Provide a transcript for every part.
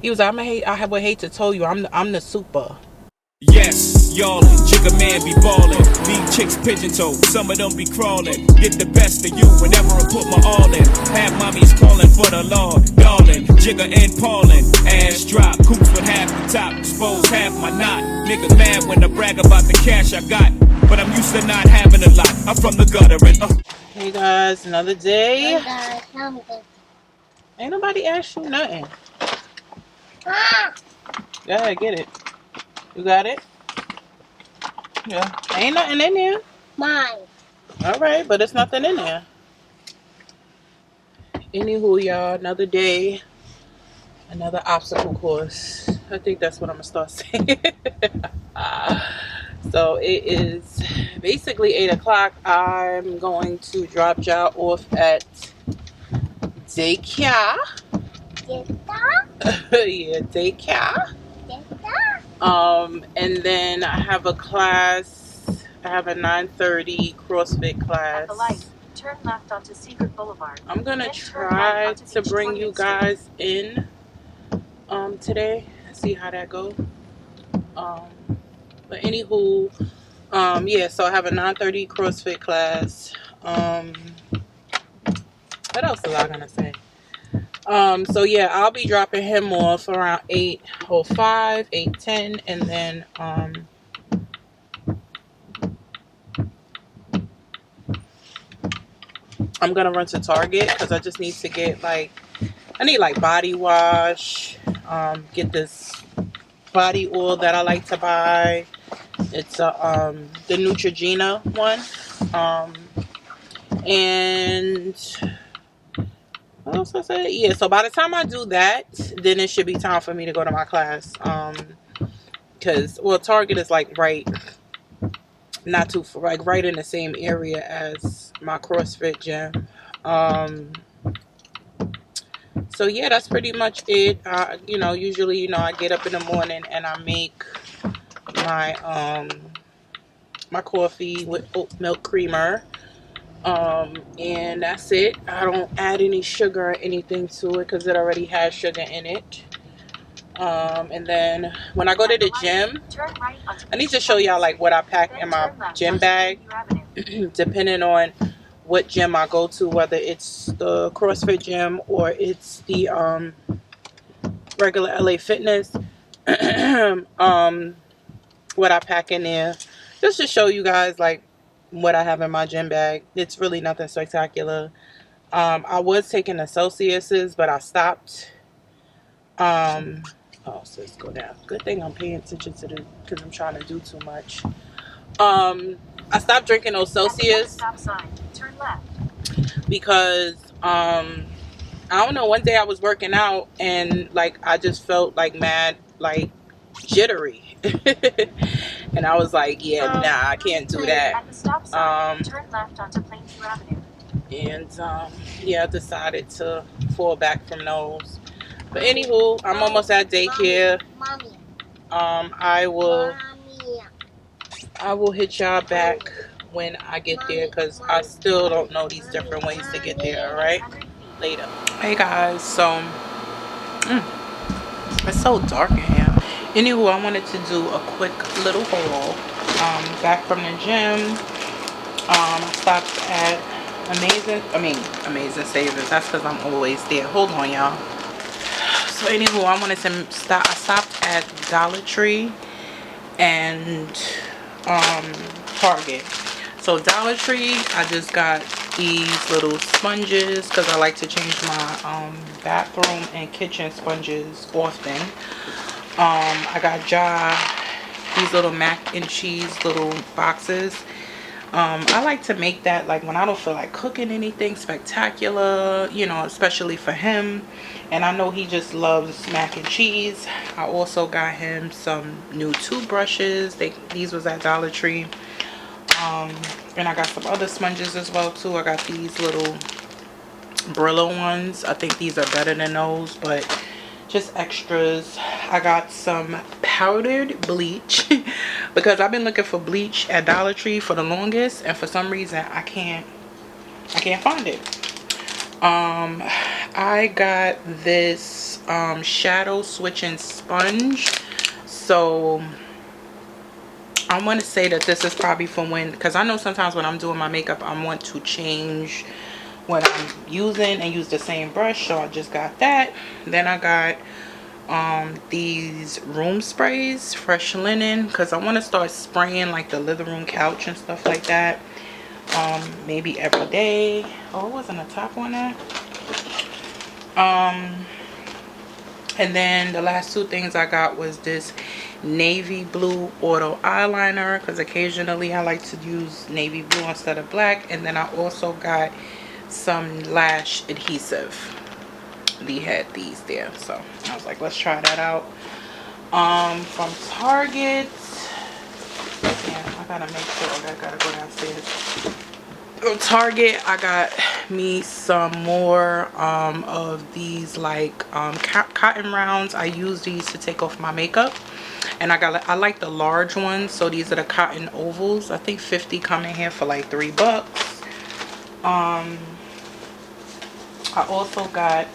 He was like, I would hate to tell you, I'm the super. Yes, y'allin', Jigga man be ballin'. These chicks pigeon-toed, some of them be crawlin'. Get the best of you whenever I put my all in. Have mommies callin' for the law, darling. Jigga and Paulin', ass drop. Coops with half the top, expose half my knot. Niggas mad when I brag about the cash I got, but I'm used to not having a lot. I'm from the gutter and Hey guys, another day. Ain't nobody asked you nothing. Go ahead, get it. You got it? Yeah. Ain't nothing in there. Mine. Alright, but it's nothing in there. Anywho, y'all, another day. Another obstacle course. I think that's what I'm gonna start saying. So it is basically 8 o'clock. I'm going to drop y'all off at daycare. Yeah, daycare. And then I have a class. I have a 9:30 CrossFit class. At the light, turn left onto Secret Boulevard. I'm gonna try to bring you guys in today and see how that goes. But anywho, yeah, so I have a 9:30 CrossFit class. What else was I gonna say? So yeah, I'll be dropping him off around 8:05, 8:10, and then I'm gonna run to Target because I just need to get I need body wash, get this body oil that I like to buy. It's the Neutrogena one. And what else I said? Yeah, so by the time I do that, then it should be time for me to go to my class. Because Target is right, not too far, right in the same area as my CrossFit gym. So yeah, that's pretty much it. Usually, I get up in the morning and I make my my coffee with oat milk creamer. And that's it. I don't add any sugar or anything to it because it already has sugar in it. And then when I go to the gym, I need to show y'all what I pack in my gym bag, depending on what gym I go to, whether it's the CrossFit gym or it's the regular LA Fitness. What I pack in there, just to show you guys what I have in my gym bag. It's really nothing spectacular. I was taking associates, but I stopped. Oh, sis, go down. Good thing I'm paying attention to because I'm trying to do too much. I stopped drinking associates Turn left. because I don't know. One day I was working out and I just felt mad jittery. And I was like, yeah, nah, I can't do that. At the stop sign, turn left onto Plainview Avenue. And yeah, I decided to fall back from those. But anywho, I'm almost at daycare. I will hit y'all back when I get there because I still don't know these different ways to get there. All right, later. Hey guys, so it's so dark in here. Anywho, I wanted to do a quick little haul. Back from the gym. I stopped at Amazing Savings. That's because I'm always there. Hold on, y'all. So anywho, I stopped at Dollar Tree and Target. So Dollar Tree, I just got these little sponges because I like to change my bathroom and kitchen sponges often. I got these little mac and cheese little boxes. I like to make that when I don't feel like cooking anything spectacular, especially for him. And I know he just loves mac and cheese. I also got him some new toothbrushes. These was at Dollar Tree. And I got some other sponges as well too. I got these little Brillo ones. I think these are better than those, but just extras. I got some powdered bleach because I've been looking for bleach at Dollar Tree for the longest, and for some reason I can't find it. I got this shadow switching sponge. So I want to say that this is probably from when, because I know sometimes when I'm doing my makeup I want to change what I'm using and use the same brush, so I just got that. Then I got these room sprays, fresh linen, because I want to start spraying like the living room couch and stuff like that, maybe every day. Oh, it wasn't a top on that. And then the last two things I got was this navy blue auto eyeliner, because occasionally I like to use navy blue instead of black. And then I also got some lash adhesive. They had these there, so I was like, let's try that out. From Target, yeah, I gotta make sure I gotta go downstairs. From Target, I got me some more of these like cotton rounds. I use these to take off my makeup, and I like the large ones, so these are the cotton ovals. I think 50 come in here for like $3. I also got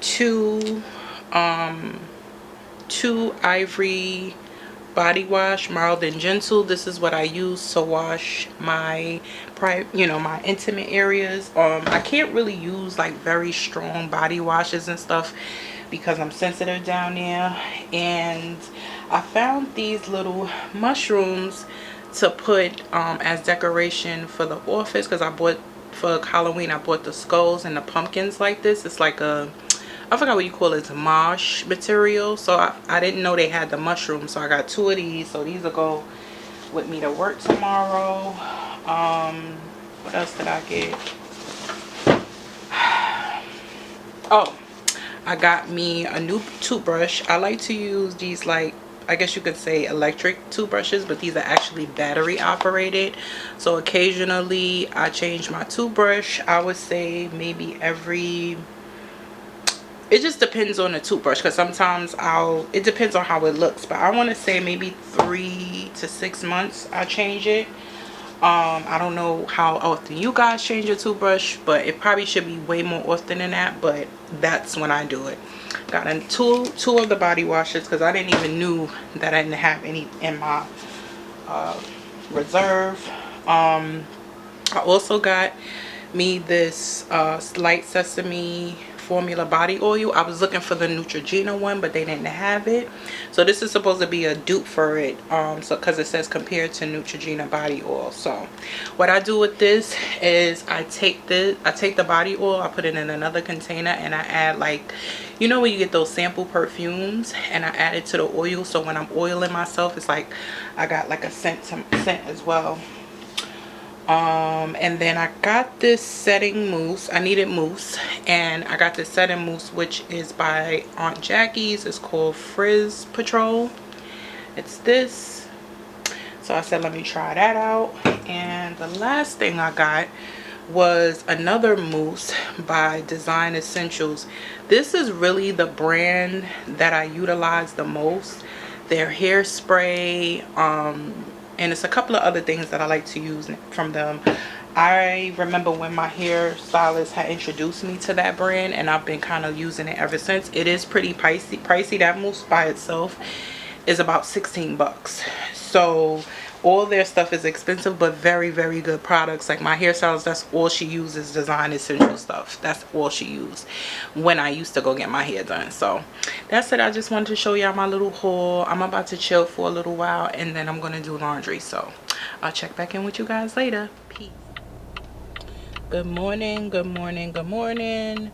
two Ivory body wash, mild and gentle. This is what I use to wash my my intimate areas. I can't really use like very strong body washes and stuff because I'm sensitive down there. And I found these little mushrooms to put as decoration for the office, because I bought for Halloween, I bought the skulls and the pumpkins like this. It's like a, I forgot what you call it, it's mosh material. So I didn't know they had the mushrooms, so I got two of these. So these will go with me to work tomorrow. What else did I get? Oh, I got me a new toothbrush. I like to use these, like, I guess you could say electric toothbrushes, but these are actually battery operated. So occasionally I change my toothbrush. I would say maybe it just depends on the toothbrush, because sometimes it depends on how it looks, but I want to say maybe 3 to 6 months I change it. I don't know how often you guys change your toothbrush, but it probably should be way more often than that, but that's when I do it. Got two of the body washes, because I didn't even knew that I didn't have any in my reserve. I also got me this light sesame formula body oil. I was looking for the Neutrogena one, but they didn't have it. So this is supposed to be a dupe for it, so because it says compared to Neutrogena body oil. So what I do with this is I take the body oil, I put it in another container, and I add, like, you know when you get those sample perfumes, and I add it to the oil, so when I'm oiling myself, it's like I got like a scent as well. And then I got this setting mousse. I needed mousse, and I got this setting mousse, which is by Aunt Jackie's. It's called Frizz Patrol. It's this. So I said, let me try that out. And the last thing I got was another mousse by Design Essentials. This is really the brand that I utilize the most. Their hairspray, and it's a couple of other things that I like to use from them. I remember when my hairstylist had introduced me to that brand, and I've been kind of using it ever since. It is pretty pricey. That mousse by itself is about 16 bucks. So all their stuff is expensive, but very, very good products. Like my hairstylist, that's all she uses, Design Essential stuff. That's all she used when I used to go get my hair done. So that's it. I just wanted to show y'all my little haul. I'm about to chill for a little while, and then I'm gonna do laundry. So I'll check back in with you guys later. Peace. Good morning, good morning, good morning.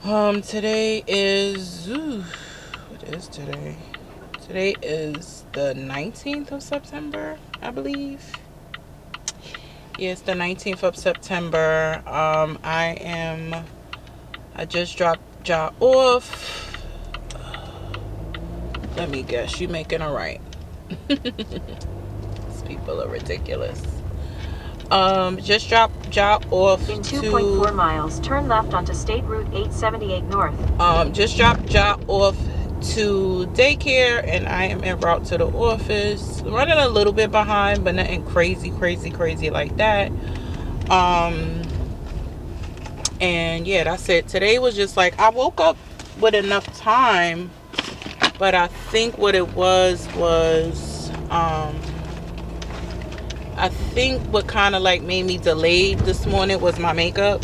Today is what is today? Today is the 19th of September, I believe. Yeah, it's the 19th of September. I just dropped Ja off. Let me guess, you making a right. These people are ridiculous. Just dropped Ja off In 2.4 miles, turn left onto State Route 878 North. Just dropped Ja off to daycare, and I am en route to the office. Running a little bit behind, but nothing crazy like that. And yeah, that's it. Today was just like, I woke up with enough time, but I think what it was I think what kind of like made me delayed this morning was my makeup.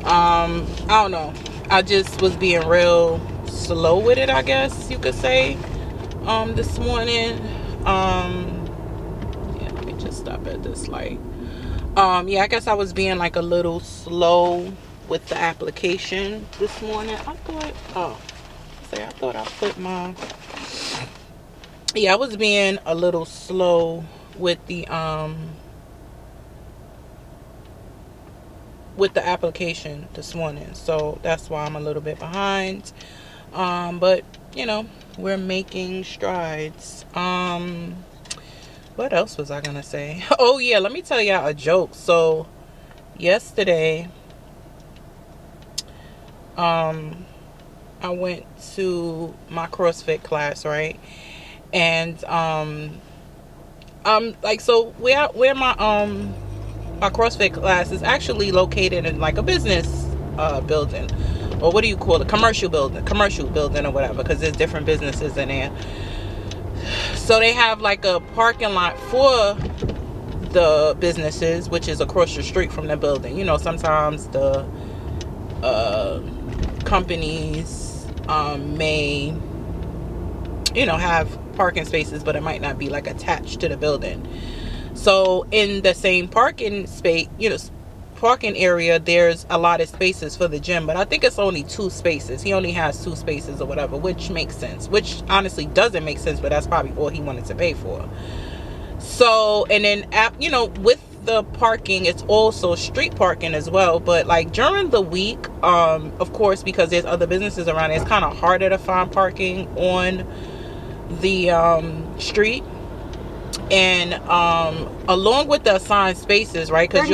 I don't know, I just was being real slow with it, I guess you could say, this morning. Yeah, let me just stop at this light. Yeah, I guess I was being like a little slow with the application this morning. I thought I put my, yeah, I was being a little slow with the application this morning, so that's why I'm a little bit behind. But you know, we're making strides. What else was I gonna say? Oh yeah, let me tell y'all a joke. So yesterday, I went to my CrossFit class, right? And like, so where my CrossFit class is actually located in like a business building, or what do you call it, commercial building or whatever, because there's different businesses in there. So they have like a parking lot for the businesses, which is across the street from the building. You know, sometimes the companies may, you know, have parking spaces, but it might not be like attached to the building. So in the same parking space, you know, parking area, there's a lot of spaces for the gym, but I think it's only 2 spaces. He only has 2 spaces or whatever, which makes sense, which honestly doesn't make sense, but that's probably all he wanted to pay for. So, and then, you know, with the parking, it's also street parking as well. But like during the week, of course, because there's other businesses around, it's kind of harder to find parking on the street. And along with the assigned spaces, right? Because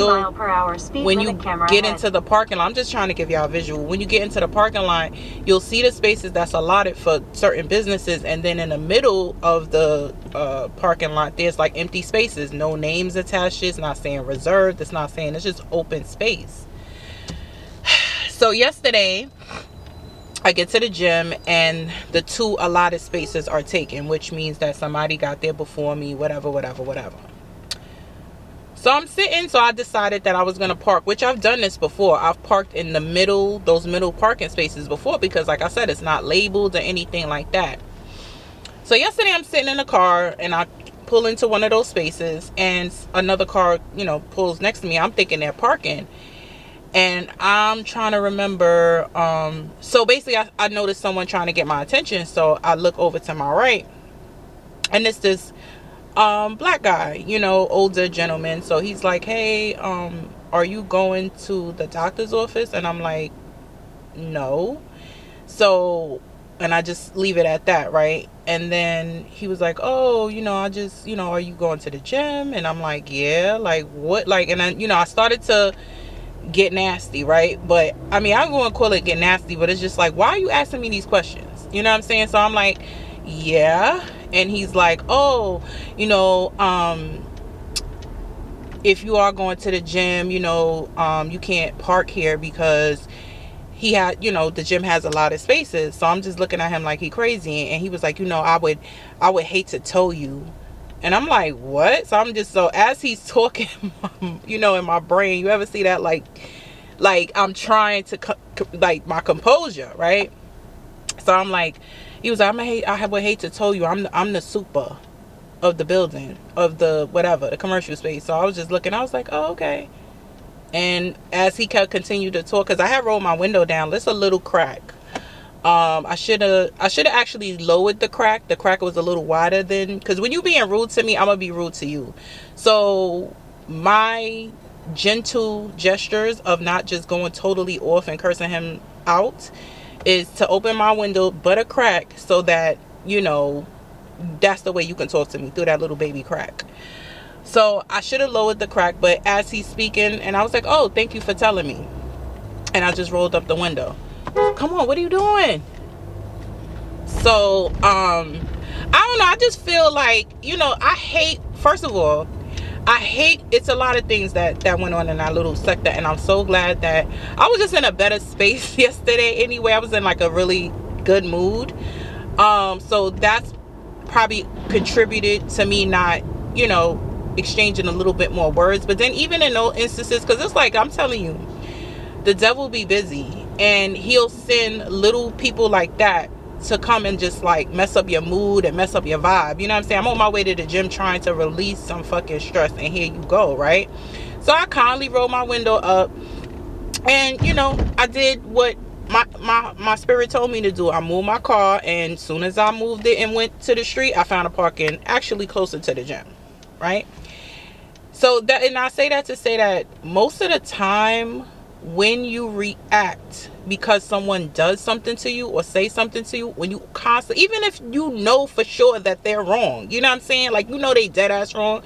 when you get into the parking lot, I'm just trying to give y'all a visual. When you get into the parking lot, you'll see the spaces that's allotted for certain businesses, and then in the middle of the parking lot, there's like empty spaces, no names attached. It's not saying reserved. It's not saying, it's just open space. So yesterday, I get to the gym and the 2 allotted spaces are taken, which means that somebody got there before me, whatever. So I'm sitting, so I decided that I was going to park, which I've done this before. I've parked in the middle, those middle parking spaces before, because like I said, it's not labeled or anything like that. So yesterday I'm sitting in the car and I pull into one of those spaces and another car, you know, pulls next to me. I'm thinking they're parking. And I'm trying to remember, so basically I noticed someone trying to get my attention. So I look over to my right, and it's this black guy, you know, older gentleman. So he's like, hey, are you going to the doctor's office? And I'm like, no. So, and I just leave it at that, right? And then he was like, oh, you know, I just, you know, are you going to the gym? And I'm like, yeah. Like, what? Like, and then, you know, I started to get nasty, right? But I mean, I'm going to call it get nasty, but it's just like, why are you asking me these questions? You know what I'm saying? So I'm like, yeah. And he's like, oh, you know, if you are going to the gym, you know, you can't park here because he had, you know, the gym has a lot of spaces. So I'm just looking at him like he crazy. And he was like, you know, I would hate to tow you. And I'm like, what? So I'm just, so as he's talking, you know, in my brain, you ever see that, like I'm trying to like my composure, right? So I'm like, he was like, I would hate to tow you. I'm the super of the building, of the whatever, the commercial space. So I was just looking, I was like, oh, okay. And as he continued to talk, because I had rolled my window down, there's a little crack. I should have actually lowered the crack. The crack was a little wider than, because when you being rude to me, I'm gonna be rude to you. So my gentle gestures of not just going totally off and cursing him out is to open my window but a crack, so that, you know, that's the way you can talk to me, through that little baby crack. So I should have lowered the crack, but as he's speaking, and I was like, oh, thank you for telling me, and I just rolled up the window. Come on, what are you doing? So I don't know, I just feel like, you know, I hate, first of all, it's a lot of things that went on in our little sector, and I'm so glad that I was just in a better space yesterday anyway. I was in like a really good mood. So that's probably contributed to me not, you know, exchanging a little bit more words. But then even in those instances, because it's like, I'm telling you, the devil be busy, and he'll send little people like that to come and just like mess up your mood and mess up your vibe. You know what I'm saying? I'm on my way to the gym trying to release some fucking stress, and here you go, right? So I kindly rolled my window up, and you know, I did what my spirit told me to do. I moved my car, and as soon as I moved it and went to the street, I found a parking actually closer to the gym, right? So that, and I say that to say that most of the time when you react because someone does something to you or say something to you, when you constantly, even if you know for sure that they're wrong, you know what I'm saying, like, you know, they dead ass wrong,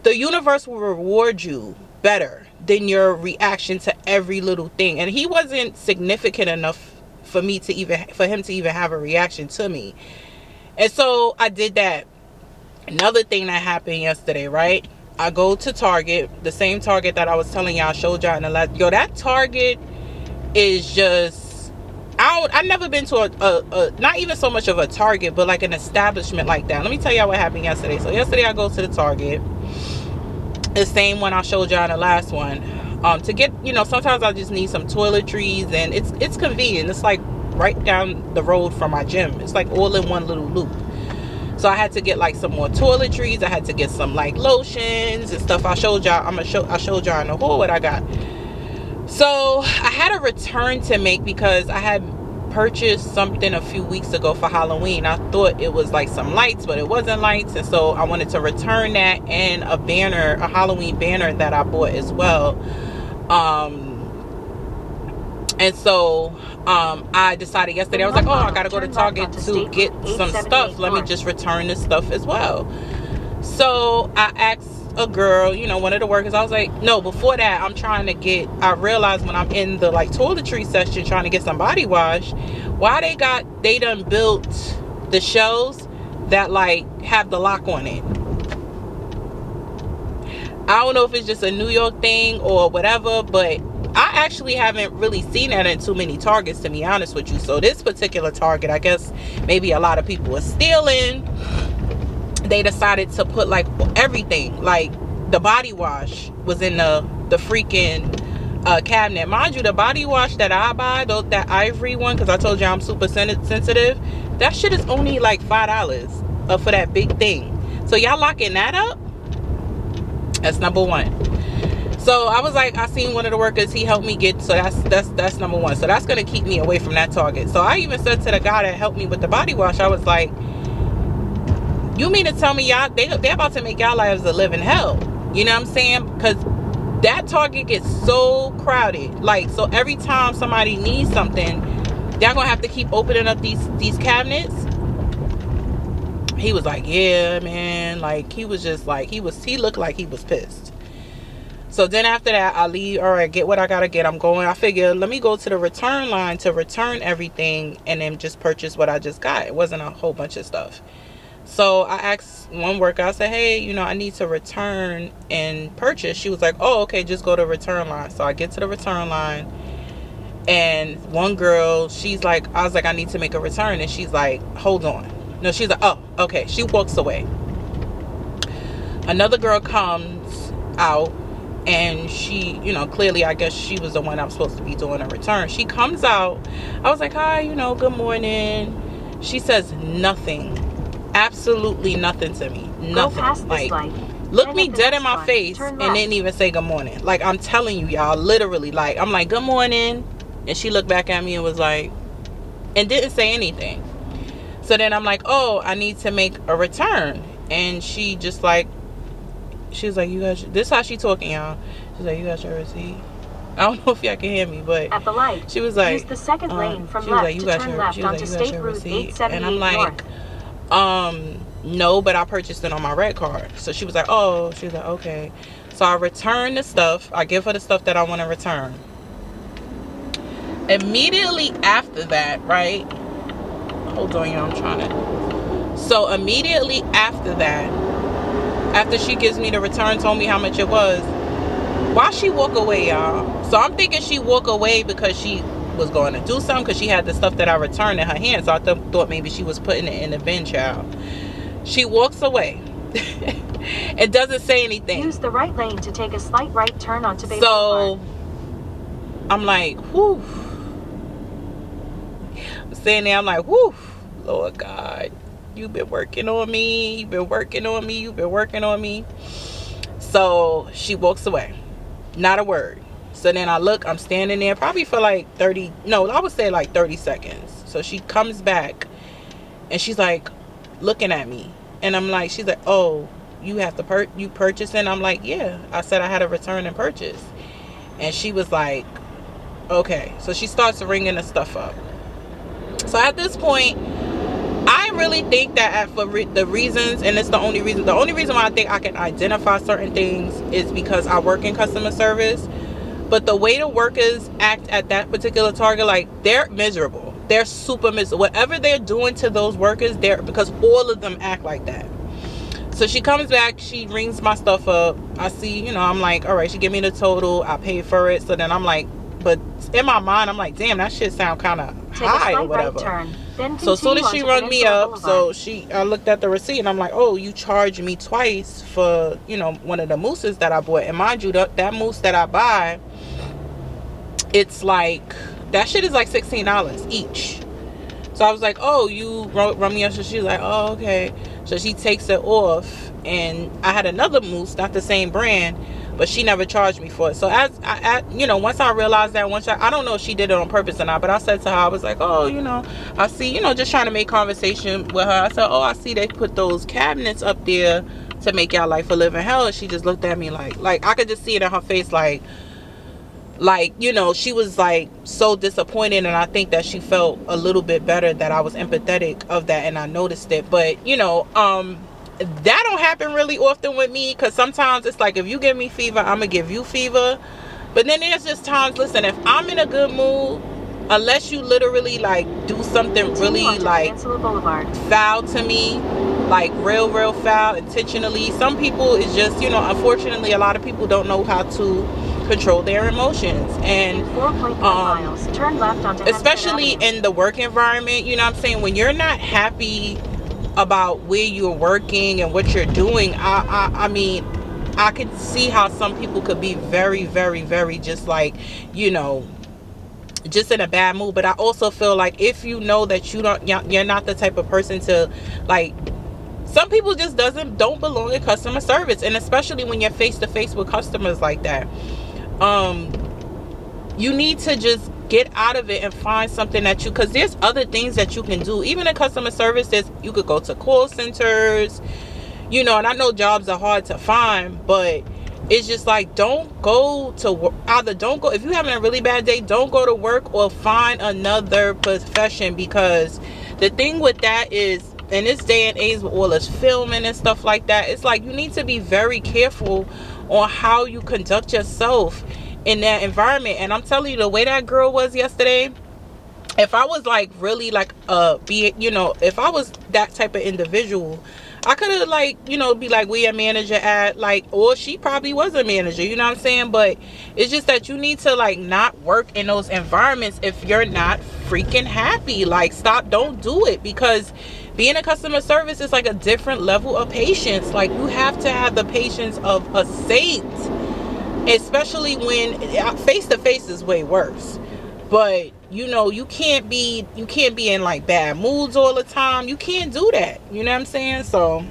the universe will reward you better than your reaction to every little thing. And he wasn't significant enough for me to even, for him to even have a reaction to me. And so I did that. Another thing that happened yesterday, right? I go to Target, the same Target that I was telling y'all, I showed y'all in the last, yo, that Target is just, I never been to a not even so much of a Target, but like an establishment like that. Let me tell y'all what happened yesterday. So yesterday I go to the Target, the same one I showed y'all in the last one, to get, you know, sometimes I just need some toiletries, and it's convenient. It's like right down the road from my gym. It's like all in one little loop. So I had to get like some more toiletries. I had to get some like lotions and stuff. I showed y'all. I showed y'all in the haul what I got. So I had a return to make because I had purchased something a few weeks ago for Halloween. I thought it was like some lights, but it wasn't lights, and so I wanted to return that, and a banner, a Halloween banner that I bought as well. And so I decided yesterday, I was like, oh, I gotta go to Target to get some stuff. Let me just return this stuff as well. So I asked a girl, you know, one of the workers, I was like, no, before that, I'm trying to get, I realized when I'm in the like toiletry section trying to get some body wash, why they done built the shelves that like have the lock on it. I don't know if it's just a New York thing or whatever, but I actually haven't really seen that in too many Targets, to be honest with you. So this particular Target, I guess maybe a lot of people are stealing. They decided to put like everything, like the body wash was in the freaking cabinet. Mind you, the body wash that I buy, that ivory one, because I told you I'm super sensitive, that shit is only like $5 for that big thing. So y'all locking that up? That's number one. So I was like, I seen one of the workers, he helped me get, so that's number one. So that's gonna keep me away from that Target. So I even said to the guy that helped me with the body wash, I was like, you mean to tell me y'all, they're about to make y'all lives a living hell? You know what I'm saying? Because that Target gets so crowded. Like, so every time somebody needs something, they're gonna have to keep opening up these cabinets. He was like, yeah, man. Like, he was just like, he looked like he was pissed. So then after that, I leave. All right, get what I gotta get. I'm going. I figure, let me go to the return line to return everything and then just purchase what I just got. It wasn't a whole bunch of stuff. So I asked one worker, I said, hey, you know, I need to return and purchase. She was like, oh, okay, just go to return line. So I get to the return line, and one girl, she's like, I was like, I need to make a return. And she's like, hold on. No, she's like, oh, okay. She walks away. Another girl comes out, and she, you know, clearly I guess she was the one I was supposed to be doing a return. She comes out. I was like, hi, you know, good morning. She says nothing, absolutely nothing to me. Nothing. Like, looked me dead in my face and didn't even say good morning. Like, I'm telling you, y'all, literally, like, I'm like, good morning, and she looked back at me and was like, and didn't say anything. So then I'm like, oh, I need to make a return. And she just like, she was like, you got your, this is how she talking, y'all. She's like, you got your receipt? I don't know if y'all can hear me, but at the light, she was like, use the second lane from she was left like, you got to turn your, left she was onto like, you got State your Route receipt? 878 And I'm like, north. No, but I purchased it on my red card. So she was like, oh, she was like, okay. So I return the stuff. I give her the stuff that I want to return. Immediately after that, right? Hold on, y'all, I'm trying to. So immediately after that, after she gives me the return, told me how much it was, why she walk away, y'all? So I'm thinking she walk away because she was going to do something, because she had the stuff that I returned in her hand. So I thought maybe she was putting it in the bin, child. She walks away. It doesn't say anything. Use the right lane to take a slight right turn onto Bay So Boulevard. I'm like, whew. I'm sitting there, I'm like, whew, Lord God, you've been working on me. You've been working on me. You've been working on me. So she walks away. Not a word. So then I look, I'm standing there probably for like 30, no, I would say like 30 seconds. So she comes back and she's like looking at me. And I'm like, she's like, oh, you have to you purchasing? I'm like, yeah. I said I had a return and purchase. And she was like, okay. So she starts ringing the stuff up. So at this point, I really think that for the reasons, and it's the only reason why I think I can identify certain things is because I work in customer service. But the way the workers act at that particular Target, like, they're miserable. They're super miserable. Whatever they're doing to those workers, because all of them act like that. So she comes back, she rings my stuff up. I see, I'm like, all right, she give me the total. I pay for it. So then I'm like, but in my mind, I'm like, damn, that shit sound kind of high or whatever. Right turn, then so as soon as she rung me up, Boulevard. I looked at the receipt and I'm like, oh, you charged me twice for, one of the mousses that I bought. And mind you, that mousse that I buy, it's like, that shit is like $16 each. So I was like, oh, you rung me up. So she's like, oh, okay. So she takes it off, and I had another mousse, not the same brand, but she never charged me for it. So as once I realized that, I don't know if she did it on purpose or not, but I said to her, I was like, oh, I see, just trying to make conversation with her. I said, oh, I see they put those cabinets up there to make y'all life a living hell. And she just looked at me like I could just see it in her face, like she was like so disappointed. And I think that she felt a little bit better that I was empathetic of that, and I noticed it. But that don't happen really often with me, because sometimes it's like, if you give me fever, I'm gonna give you fever. But then there's just times, listen, if I'm in a good mood, unless you literally like do something really like foul to me, like real foul, intentionally. Some people is just, unfortunately, a lot of people don't know how to control their emotions. And 4.1 miles, turn left onto especially in the work environment, I'm saying, when you're not happy about where you're working and what you're doing, I mean, I could see how some people could be very, very, very just like, just in a bad mood. But I also feel like if you know that you're not the type of person to, like, some people just don't belong in customer service, and especially when you're face to face with customers like that, you need to just get out of it and find something because there's other things that you can do. Even in customer service, you could go to call centers, and I know jobs are hard to find, but it's just like, don't go to work. If you're having a really bad day, don't go to work, or find another profession. Because the thing with that is, in this day and age with all this filming and stuff like that, it's like, you need to be very careful on how you conduct yourself in that environment. And I'm telling you, the way that girl was yesterday, if I was like really like if I was that type of individual, I could have like, be like, where your manager at, like, or she probably was a manager, you know what I'm saying? But it's just that you need to like not work in those environments if you're not freaking happy. Like, don't do it, because being a customer service is like a different level of patience. Like, you have to have the patience of a saint, especially when face to face is way worse. But you can't be in like bad moods all the time. You can't do that, you know what I'm saying? So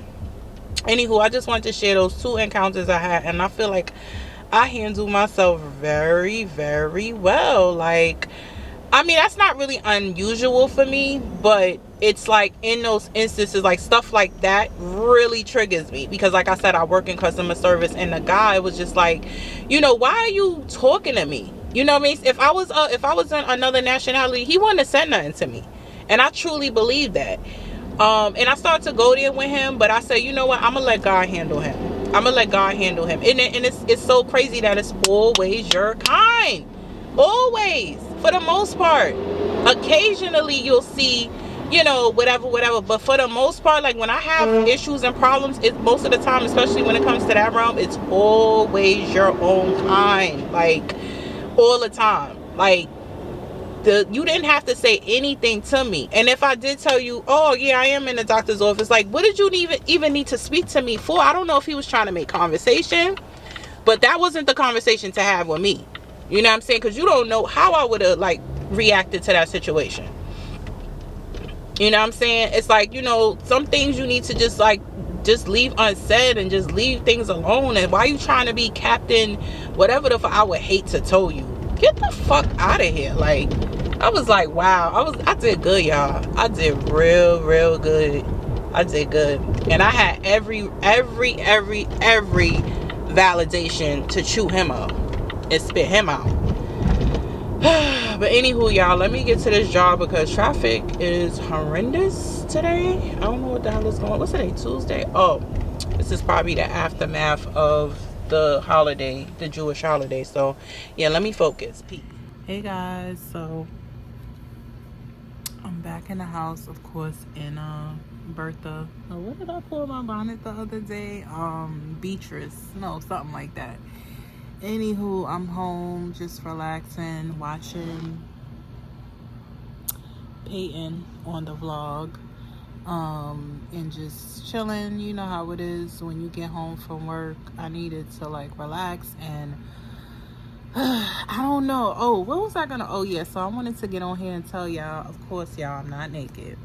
anywho, I just wanted to share those two encounters I had, and I feel like I handle myself very, very well. Like, I mean, that's not really unusual for me, but it's like in those instances, like stuff like that really triggers me, because like I said, I work in customer service, and the guy was just like, why are you talking to me? You know what I mean? If I was in another nationality, he wouldn't have said nothing to me, and I truly believe that. And I started to go there with him, but I said, you know what? I'm gonna let God handle him. And it's so crazy that it's always your kind. Always, for the most part. Occasionally you'll see, whatever, but for the most part, like when I have issues and problems, it's most of the time, especially when it comes to that realm, it's always your own kind, like all the time. Like, You didn't have to say anything to me. And if I did tell you, oh yeah, I am in the doctor's office, like, what did you even need to speak to me for? I don't know if he was trying to make conversation, but that wasn't the conversation to have with me. You know what I'm saying? Because you don't know how I would have like reacted to that situation. You know what I'm saying? It's like, some things you need to just leave unsaid and just leave things alone. And why you trying to be captain whatever the fuck? I would hate to tell you, get the fuck out of here. Like, I was like, wow, I did good, y'all. I did real good. I did good. And I had every validation to chew him up and spit him out. But anywho, y'all, let me get to this job because traffic is horrendous today. I don't know what the hell is going on. What's today? Tuesday? Oh, this is probably the aftermath of the holiday, the Jewish holiday. So yeah, let me focus. Peace. Hey guys, so I'm back in the house, of course, in Bertha. Oh, what did I call my bonnet the other day? Beatrice. No, something like that. Anywho, I'm home just relaxing, watching Peyton on the vlog, and just chilling. You know how it is when you get home from work. I needed to like relax, and I don't know. Oh, what was I gonna? Oh yeah, so I wanted to get on here and tell y'all, of course, y'all, I'm not naked.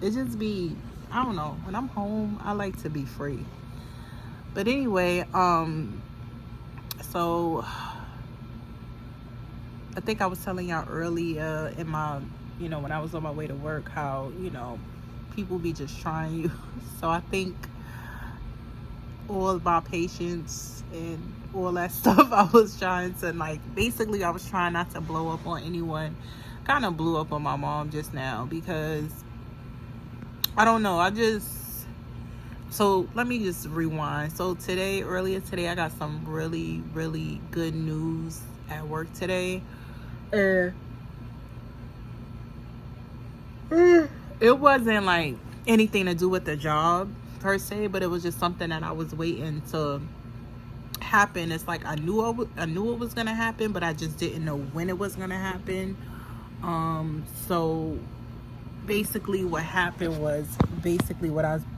It just be, I don't know, when I'm home I like to be free. But anyway, so I think I was telling y'all earlier in my, when I was on my way to work, how, people be just trying you. So I think all of my patience and all that stuff, I was trying to, like, basically I was trying not to blow up on anyone. Kind of blew up on my mom just now because I don't know, so let me just rewind. So earlier today, I got some really good news at work today. It wasn't like anything to do with the job per se, but it was just something that I was waiting to happen. It's like I knew it was gonna happen, but I just didn't know when it was gonna happen. So basically what happened was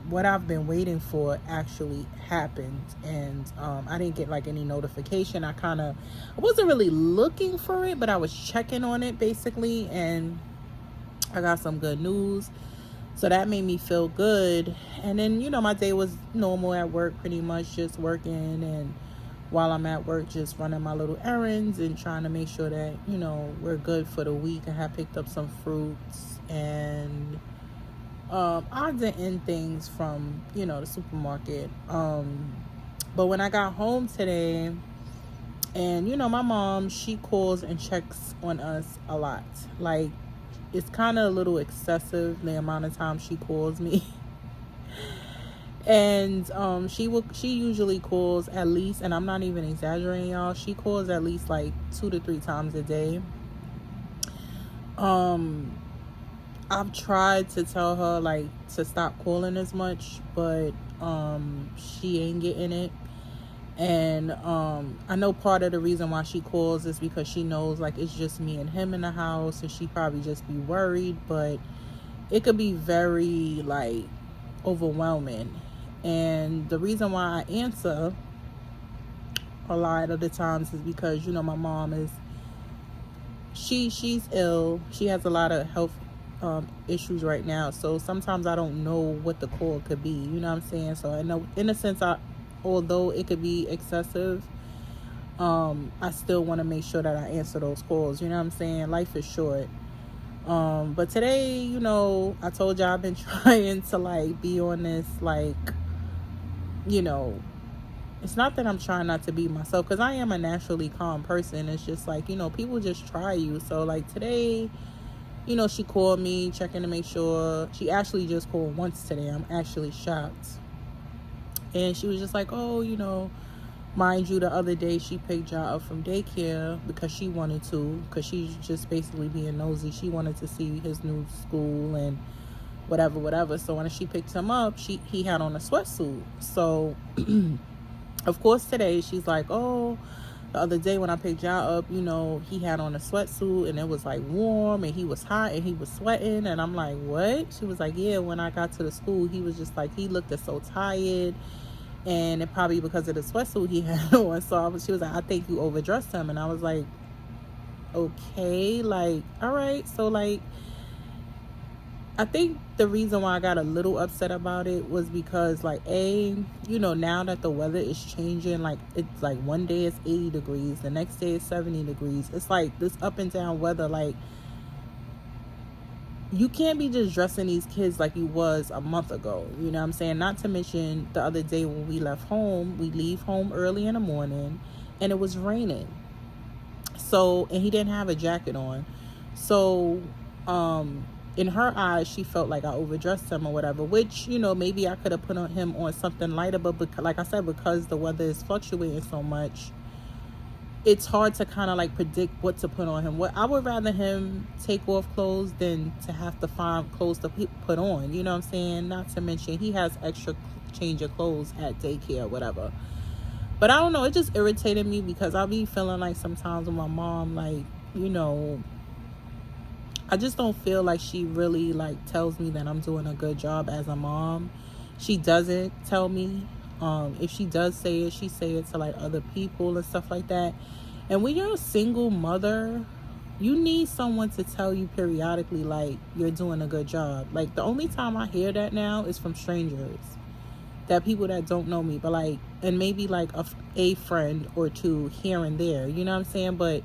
what I've been waiting for actually happened. And I didn't get like any notification. I wasn't really looking for it, but I was checking on it basically, and I got some good news. So that made me feel good. And then, my day was normal at work, pretty much just working, and while I'm at work, just running my little errands and trying to make sure that, we're good for the week. I had picked up some fruits and odds and end things from, the supermarket. But when I got home today, and, my mom, she calls and checks on us a lot. Like, it's kind of a little excessive, the amount of time she calls me. And she usually calls at least, and I'm not even exaggerating, y'all, she calls at least like 2 to 3 times a day. I've tried to tell her like to stop calling as much, but she ain't getting it. And I know part of the reason why she calls is because she knows like it's just me and him in the house, and she probably just be worried, but it could be very like overwhelming. And the reason why I answer a lot of the times is because, my mom is, she's ill. She has a lot of health issues right now. So sometimes I don't know what the call could be. You know what I'm saying? So I know, in a sense, although it could be excessive, I still want to make sure that I answer those calls. You know what I'm saying? Life is short. But today, I told y'all I've been trying to like be on this, like, it's not that I'm trying not to be myself, because I am a naturally calm person. It's just like, people just try you. So like today, she called me checking to make sure. She actually just called once today. I'm actually shocked. And she was just like, oh, mind you, the other day she picked y'all up from daycare because she wanted to, because she's just basically being nosy. She wanted to see his new school and whatever. So when she picked him up, he had on a sweatsuit. So of course today she's like, oh, the other day when I picked y'all up, you know, he had on a sweatsuit and it was like warm and he was hot and he was sweating. And I'm like, what? She was like, yeah, when I got to the school, he was just like, he looked so tired. And it probably because of the sweatsuit he had on. So she was like, I think you overdressed him. And I was like, okay, like, all right. So like, I think the reason why I got a little upset about it was because like, you know, now that the weather is changing, like it's like one day it's 80 degrees, the next day it's 70 degrees. It's like this up and down weather. Like, you can't be just dressing these kids like you was a month ago. You know what I'm saying? Not to mention the other day when we left home, we leave home early in the morning and it was raining. So, and he didn't have a jacket on. So, in her eyes, she felt like I overdressed him or whatever, which, you know, maybe I could have put him on something lighter. But like I said, because the weather is fluctuating so much, it's hard to kind of like predict what to put on him. What I would rather him take off clothes than to have to find clothes to put on. You know what I'm saying? Not to mention he has extra change of clothes at daycare or whatever. But I don't know. It just irritated me because I'll be feeling like sometimes with my mom, like, you know, I just don't feel like she really like tells me that I'm doing a good job as a mom. She doesn't tell me. If she does say it, she say it to like other people and stuff like that. And when you're a single mother, you need someone to tell you periodically like you're doing a good job. Like the only time I hear that now is from strangers, that people that don't know me, but like, and maybe like a friend or two here and there, you know what I'm saying? But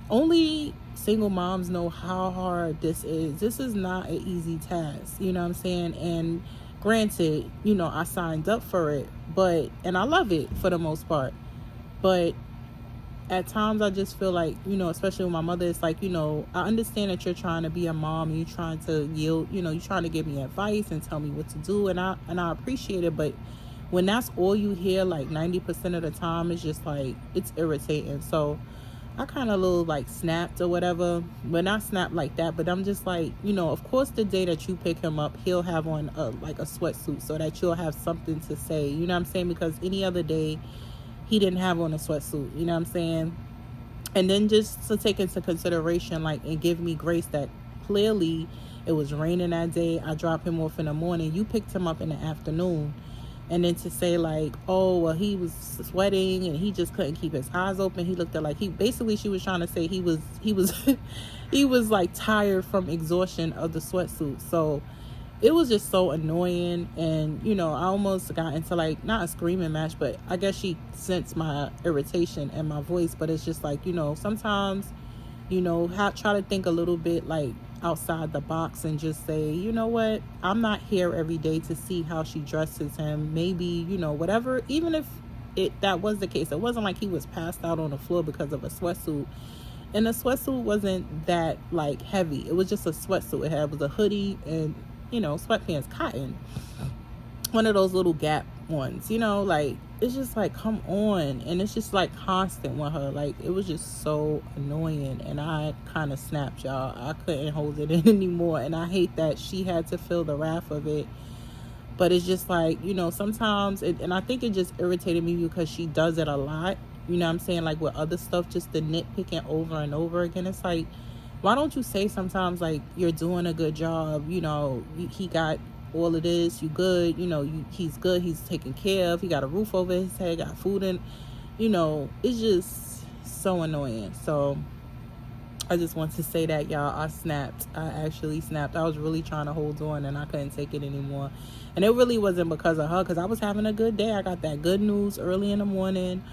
only single moms know how hard this is. This is not an easy task, you know what I'm saying? And granted, you know, I signed up for it, and I love it for the most part. But at times I just feel like, you know, especially with my mother, it's like, you know, I understand that you're trying to be a mom and you're trying to yield, you know, you're trying to give me advice and tell me what to do, and I appreciate it. But when that's all you hear, like 90% of the time, it's just like, it's irritating. So I kind of little like snapped or whatever, but not snapped like that. But I'm just like, you know, of course the day that you pick him up, he'll have on like a sweatsuit so that you'll have something to say, you know what I'm saying? Because any other day he didn't have on a sweatsuit, you know what I'm saying? And then just to take into consideration, like, and give me grace that clearly it was raining that day. I dropped him off in the morning. You picked him up in the afternoon. And then to say like, oh, well, he was sweating and he just couldn't keep his eyes open. He looked at like, she was trying to say he was he was like tired from exhaustion of the sweatsuit. So it was just so annoying. And, you know, I almost got into like, not a screaming match, but I guess she sensed my irritation and my voice. But it's just like, you know, sometimes, you know, try to think a little bit like outside the box and just say, you know what, I'm not here every day to see how she dresses him. Maybe, you know, whatever, even if that was the case, it wasn't like he was passed out on the floor because of a sweatsuit. And the sweatsuit wasn't that like heavy. It was just a sweatsuit. It was a hoodie and, you know, sweatpants, cotton, one of those little Gap ones, you know, like, it's just like, come on. And it's just like constant with her. Like, it was just so annoying. And I kind of snapped, y'all. I couldn't hold it in anymore. And I hate that she had to feel the wrath of it. But it's just like, you know, sometimes and I think it just irritated me because she does it a lot, you know what I'm saying? Like with other stuff, just the nitpicking over and over again. It's like, why don't you say sometimes like, you're doing a good job, you know, he got all of this, you good, you know, he's good, he's taken care of, he got a roof over his head, got food in, you know. It's just so annoying. So I just want to say that, y'all, I actually snapped. I was really trying to hold on and I couldn't take it anymore. And it really wasn't because of her, because I was having a good day. I got that good news early in the morning.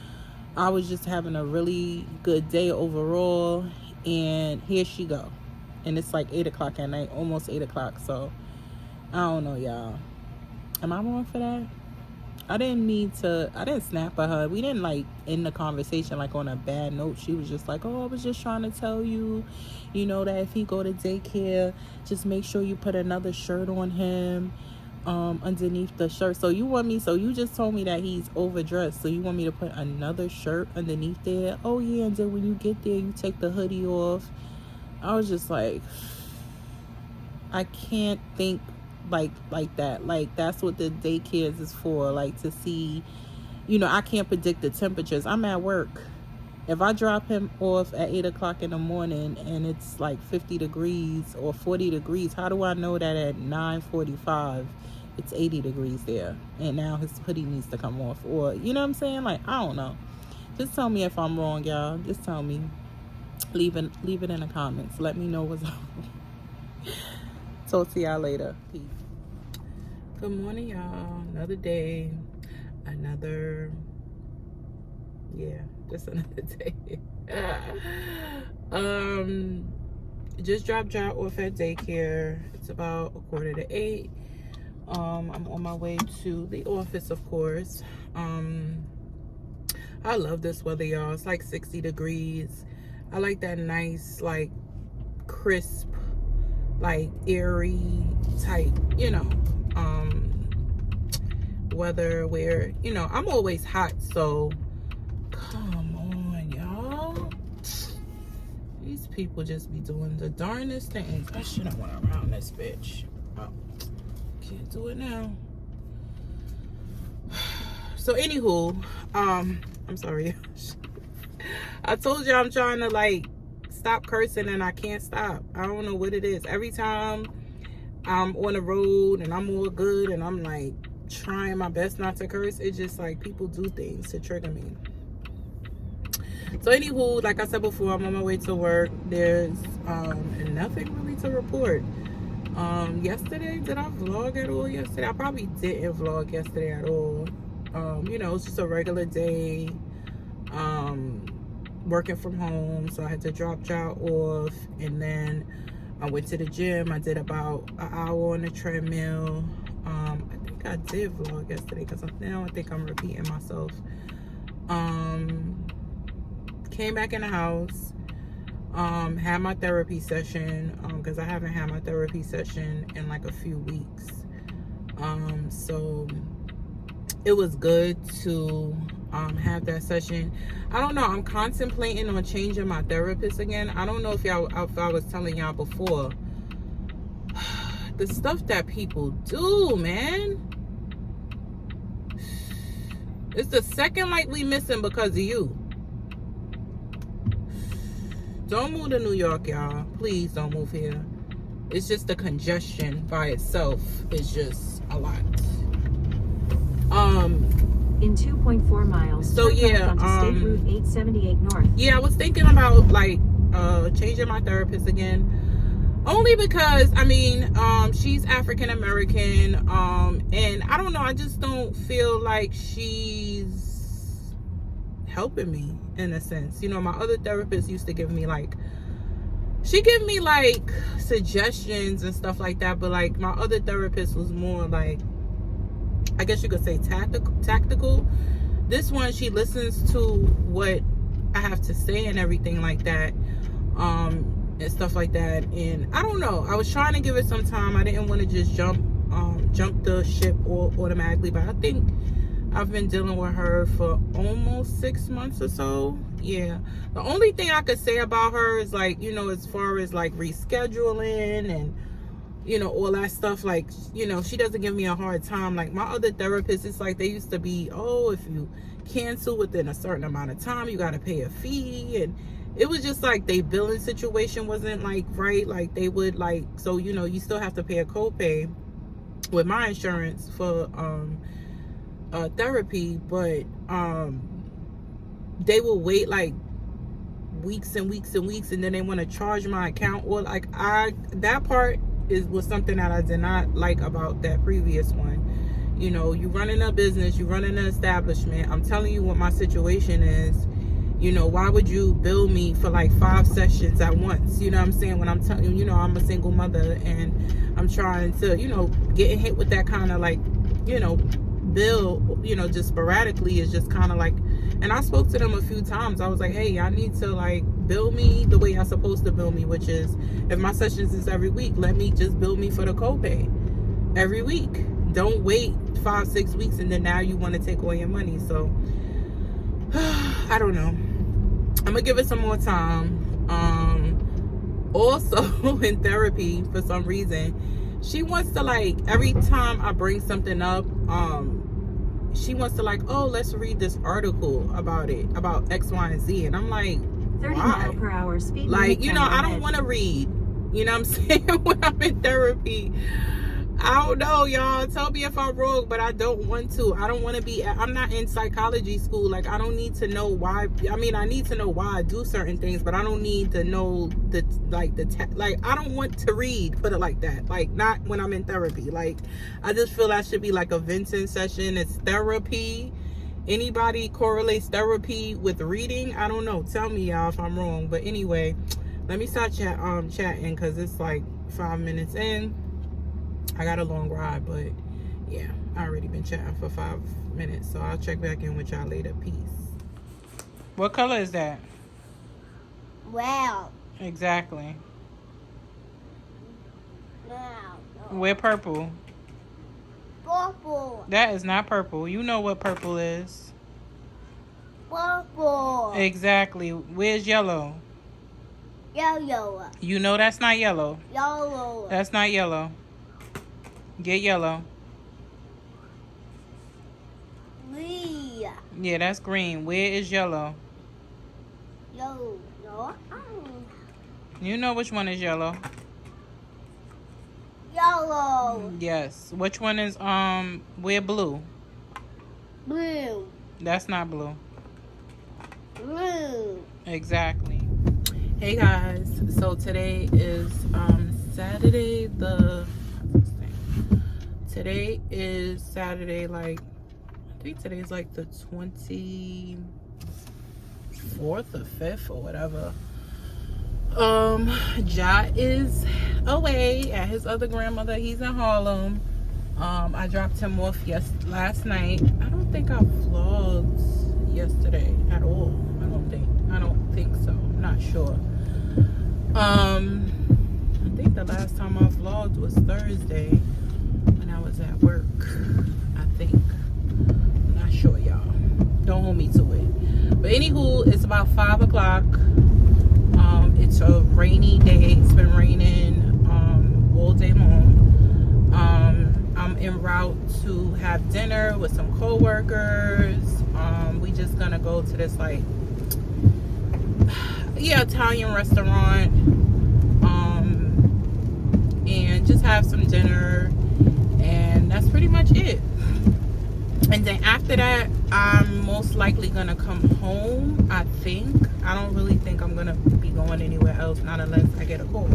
I was just having a really good day overall. And here she go, and it's like 8 o'clock at night, almost 8 o'clock. So I don't know, y'all. Am I wrong for that? I didn't snap at her. We didn't like end the conversation like on a bad note. She was just like, oh, I was just trying to tell you, you know, that if he go to daycare, just make sure you put another shirt on him underneath the shirt. So you just told me that he's overdressed, so you want me to put another shirt underneath there? Oh yeah, and then when you get there, you take the hoodie off. I was just like, I can't think like that. Like, that's what the daycares is for, like, to see, you know. I can't predict the temperatures. I'm at work, If I drop him off at 8 o'clock in the morning and it's like 50 degrees or 40 degrees, how do I know that at 9:45 it's 80 degrees there and now his hoodie needs to come off? Or, you know what I'm saying? Like, I don't know. Just tell me if I'm wrong, y'all. Just tell me. Leave it in the comments. Let me know what's up. Talk to y'all later. Peace. Good morning, y'all. Another day. Just another day. Just dropped Jar off at daycare. It's about 7:45. I'm on my way to the office, of course. I love this weather, y'all. It's like 60 degrees. I like that nice, like, crisp, like, airy type, weather where, I'm always hot, so come on, y'all. These people just be doing the darndest things. I should have went around this bitch. Oh, can't do it now. So anywho, I'm sorry. I told you I'm trying to like stop cursing and I can't stop. I don't know what it is. Every time I'm on the road and I'm all good and I'm like trying my best not to curse, it's just like people do things to trigger me. So anywho, like I said before, I'm on my way to work. There's nothing really to report. Yesterday, did I vlog at all yesterday? I probably didn't vlog yesterday at all. It's just a regular day. Working from home, so I had to drop Jar off, and then I went to the gym. I did about an hour on the treadmill. I think I did vlog yesterday because now I think I'm repeating myself. Came back in the house, had my therapy session, because I haven't had my therapy session in like a few weeks. So it was good to have that session. I don't know, I'm contemplating on changing my therapist again. I don't know if I was telling y'all before, the stuff that people do, man. It's the second light we missing because of you. Don't move to New York, y'all. Please don't move here. It's just the congestion by itself is just a lot. In 2.4 miles, so yeah, onto State Route 878 North. Yeah, I was thinking about like changing my therapist again, only because I mean she's African American, and I don't know, I just don't feel like she's helping me in a sense. My other therapist used to give me like, she gave me like suggestions and stuff like that, but like my other therapist was more like, I guess you could say tactical. This one, she listens to what I have to say and everything like that, and stuff like that. And I don't know, I was trying to give it some time. I didn't want to just jump the ship automatically, but I think I've been dealing with her for almost 6 months or so. Yeah, the only thing I could say about her is like, as far as like rescheduling and all that stuff, like, she doesn't give me a hard time. Like my other therapists, it's like they used to be, oh, if you cancel within a certain amount of time, you got to pay a fee. And it was just like they billing situation wasn't like right. Like they would like, so, you still have to pay a copay with my insurance for therapy. But they will wait like weeks and weeks and weeks, and then they want to charge my account. Or like that part was something that I did not like about that previous one. You running a business, you running an establishment. I'm telling you what my situation is. Why would you bill me for like 5 sessions at once? You know what I'm saying? When I'm telling you, I'm a single mother and I'm trying to, getting hit with that kind of like, bill, just sporadically is just kind of like, and I spoke to them a few times. I was like, hey, I need to like bill me the way you're supposed to bill me, which is if my sessions is every week, let me just bill me for the copay every week. Don't wait 5-6 weeks and then now you want to take away your money. So I don't know, I'm gonna give it some more time. Also in therapy, for some reason she wants to like, every time I bring something up, she wants to like, oh, let's read this article about it, about X, Y, and Z. And I'm like, 30 why? mile per hour speed Like, limit you know, I ahead. don't want to read. You know what I'm saying? When I'm in therapy. I don't know, y'all. Tell me if I'm wrong, but I don't want to. I don't want to be. I'm not in psychology school. Like, I don't need to know why. I mean, I need to know why I do certain things, but I don't need to know like, I don't want to read, put it like that. Like, not when I'm in therapy. Like, I just feel that should be like a venting session. It's therapy. Anybody correlates therapy with reading? I don't know. Tell me, y'all, if I'm wrong. But anyway, let me start chatting because it's like 5 minutes in. I got a long ride, but yeah, I already been chatting for 5 minutes, so I'll check back in with y'all later. Peace. What color is that? Wow. Exactly. Wow. We're purple. Purple. That is not purple. You know what purple is. Purple. Exactly. Where's yellow? Yellow. You know that's not yellow. Yellow. That's not yellow. Get yellow. Green. Yeah, that's green. Where is yellow? Yellow. You know which one is yellow. Yellow. Yes. Which one is where blue? Blue. That's not blue. Blue. Exactly. Hey guys, so today is Saturday today is Saturday, like I think today's like the 24th or 5th or whatever. Ja is away at his other grandmother. He's in Harlem. I dropped him off last night. I don't think I vlogged yesterday at all. I don't think so. I'm not sure. I think the last time I vlogged was Thursday when I was at work. I think. I'm not sure, y'all. Don't hold me to it. But anywho, it's about 5 o'clock. It's a rainy day. It's been raining all day long. I'm en route to have dinner with some co-workers. We just gonna go to this like Italian restaurant and just have some dinner, and that's pretty much it. And then after that, I'm most likely gonna come home. I don't really think I'm gonna be going anywhere else, not unless I get a call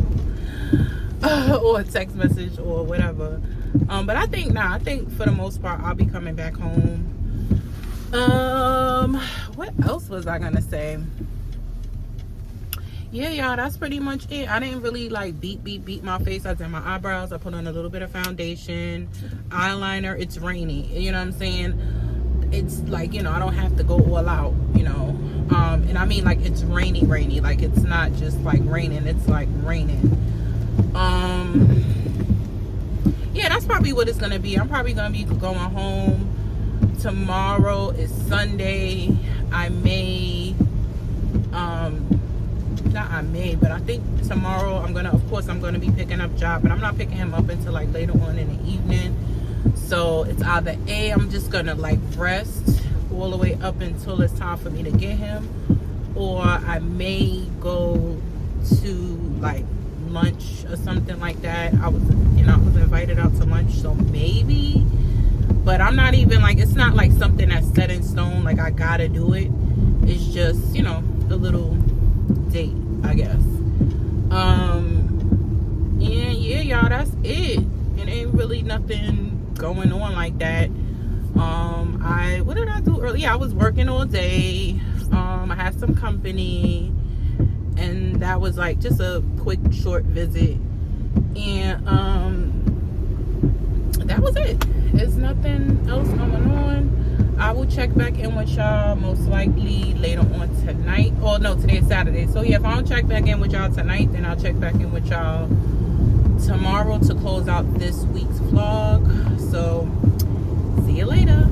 or a text message or whatever. But I think for the most part I'll be coming back home. What else was I gonna say? Yeah, y'all, that's pretty much it. I didn't really like beat my face. I did my eyebrows. I put on a little bit of foundation, eyeliner. It's rainy, you know what I'm saying? It's like, you know, I don't have to go all out, you know. And I mean, like, it's rainy. Like, it's not just like raining, it's like raining. Yeah, that's probably what it's gonna be. I'm probably gonna be going home. Tomorrow is Sunday. But I think tomorrow I'm gonna be picking up Ja, but I'm not picking him up until like later on in the evening. So it's either A, I'm just gonna like rest all the way up until it's time for me to get him, or I may go to like lunch or something like that. I was invited out to lunch, so maybe, but I'm not even like, it's not like something that's set in stone, like I gotta do it. It's just, you know, a little date, I guess. Yeah, y'all, that's it. It ain't really nothing going on like that. What did I do earlier? Yeah, I was working all day. I had some company, and that was like just a quick short visit, and that was it. There's nothing else going on. I will check back in with y'all most likely later on tonight. Oh no, today is Saturday. So yeah, if I don't check back in with y'all tonight, then I'll check back in with y'all tomorrow to close out this week's vlog. So see you later.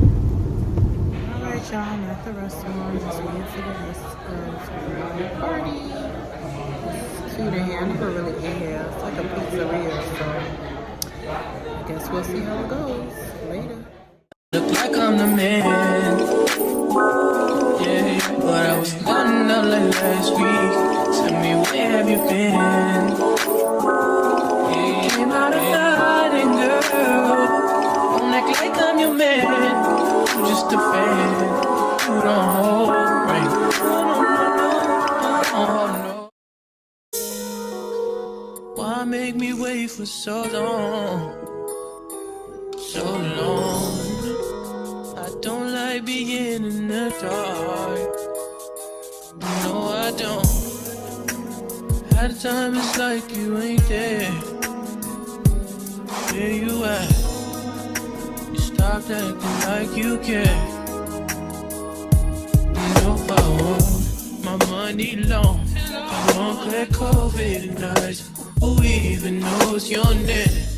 Alright, y'all, I'm at the restaurant just waiting for the rest of the party. It's cute in here. I never really ate here. It's like a pizzeria, so I guess we'll see how it goes later. Look like I'm the man. Yeah, but I was running out like last week. Tell me, where have you been? Yeah, came out of hiding, girl. Don't act like I'm your man. I'm just a fan. You don't hold right. No. Why make me wait for so long? So long. I don't like being in the dark. No, I don't. At the time it's like you ain't there. Where you at? You stopped acting like you care. No, I won't. My money long. I won't clear COVID nights. Who even knows your name?